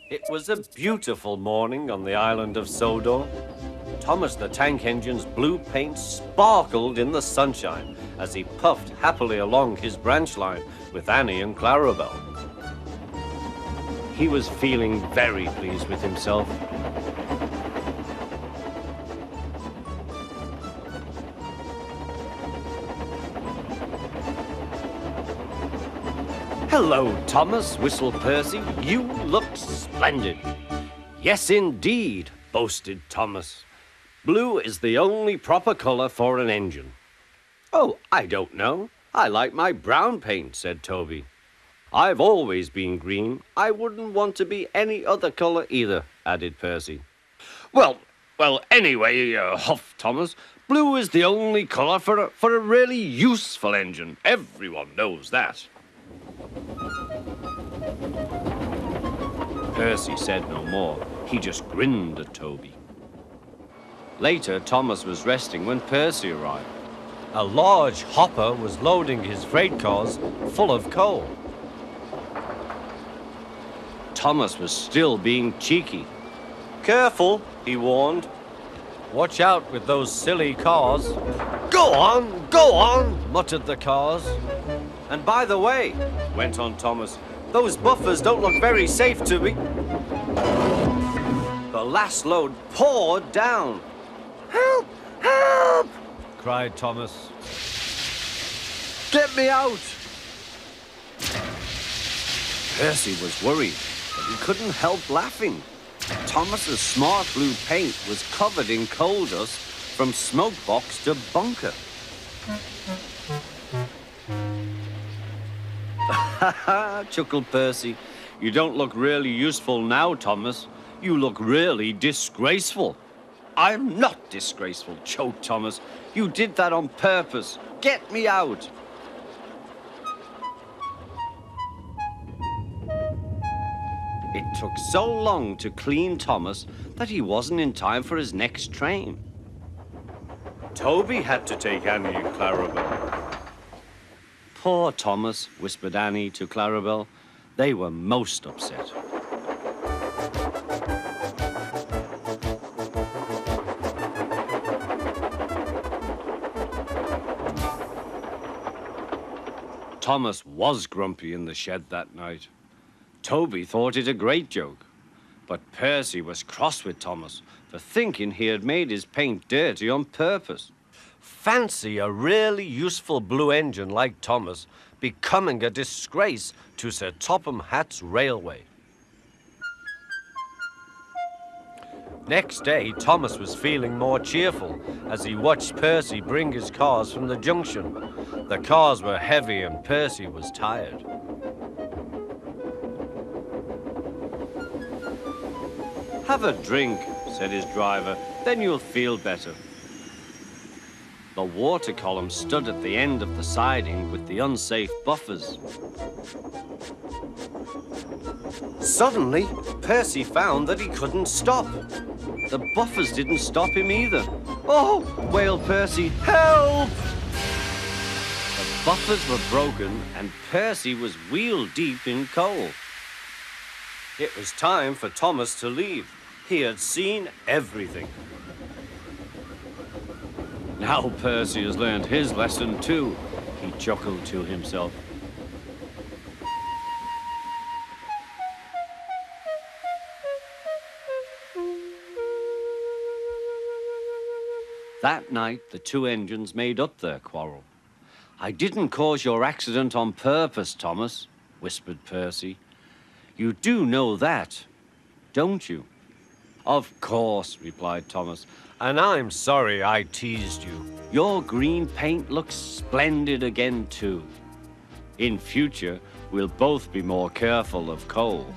It was a beautiful morning on the island of Sodor. Thomas the Tank Engine's blue paint sparkled in the sunshine as he puffed happily along his branch line with Annie and Clarabelle. He was feeling very pleased with himself. "Hello, Thomas," whistled Percy. "You look splendid." "Yes, indeed," boasted Thomas. "Blue is the only proper color for an engine." "Oh, I don't know. I like my brown paint," said Toby. "I've always been green. I wouldn't want to be any other color either," added Percy. Well, anyway, huffed Thomas, "blue is the only color for a really useful engine. Everyone knows that." Percy said no more. He just grinned at Toby. Later, Thomas was resting when Percy arrived. A large hopper was loading his freight cars full of coal. Thomas was still being cheeky. "Careful," he warned. "Watch out with those silly cars." Go on, muttered the cars. "And by the way," went on Thomas, "those buffers don't look very safe to me." The last load poured down. "Help! Help!" cried Thomas. "Get me out!" Percy was worried, but he couldn't help laughing. Thomas's smart blue paint was covered in coal dust from smoke box to bunker. "Ha ha," chuckled Percy. "You don't look really useful now, Thomas. You look really disgraceful." "I'm not disgraceful," choked Thomas. "You did that on purpose. Get me out." It took so long to clean Thomas that he wasn't in time for his next train. Toby had to take Annie and Clarabelle. "Poor Thomas," whispered Annie to Clarabelle. They were most upset. Thomas was grumpy in the shed that night. Toby thought it a great joke, but Percy was cross with Thomas for thinking he had made his paint dirty on purpose. Fancy a really useful blue engine like Thomas becoming a disgrace to Sir Topham Hatt's railway. Next day, Thomas was feeling more cheerful as he watched Percy bring his cars from the junction. The cars were heavy and Percy was tired. "Have a drink," said his driver, "then you'll feel better." The water column stood at the end of the siding with the unsafe buffers. Suddenly, Percy found that he couldn't stop. The buffers didn't stop him either. "Oh!" wailed Percy. "Help!" The buffers were broken and Percy was wheel-deep in coal. It was time for Thomas to leave. He had seen everything. "Now Percy has learned his lesson too," he chuckled to himself. That night, the two engines made up their quarrel. "I didn't cause your accident on purpose, Thomas," whispered Percy. "You do know that, don't you?" "Of course," replied Thomas, "and I'm sorry I teased you. Your green paint looks splendid again, too. In future, we'll both be more careful of coal."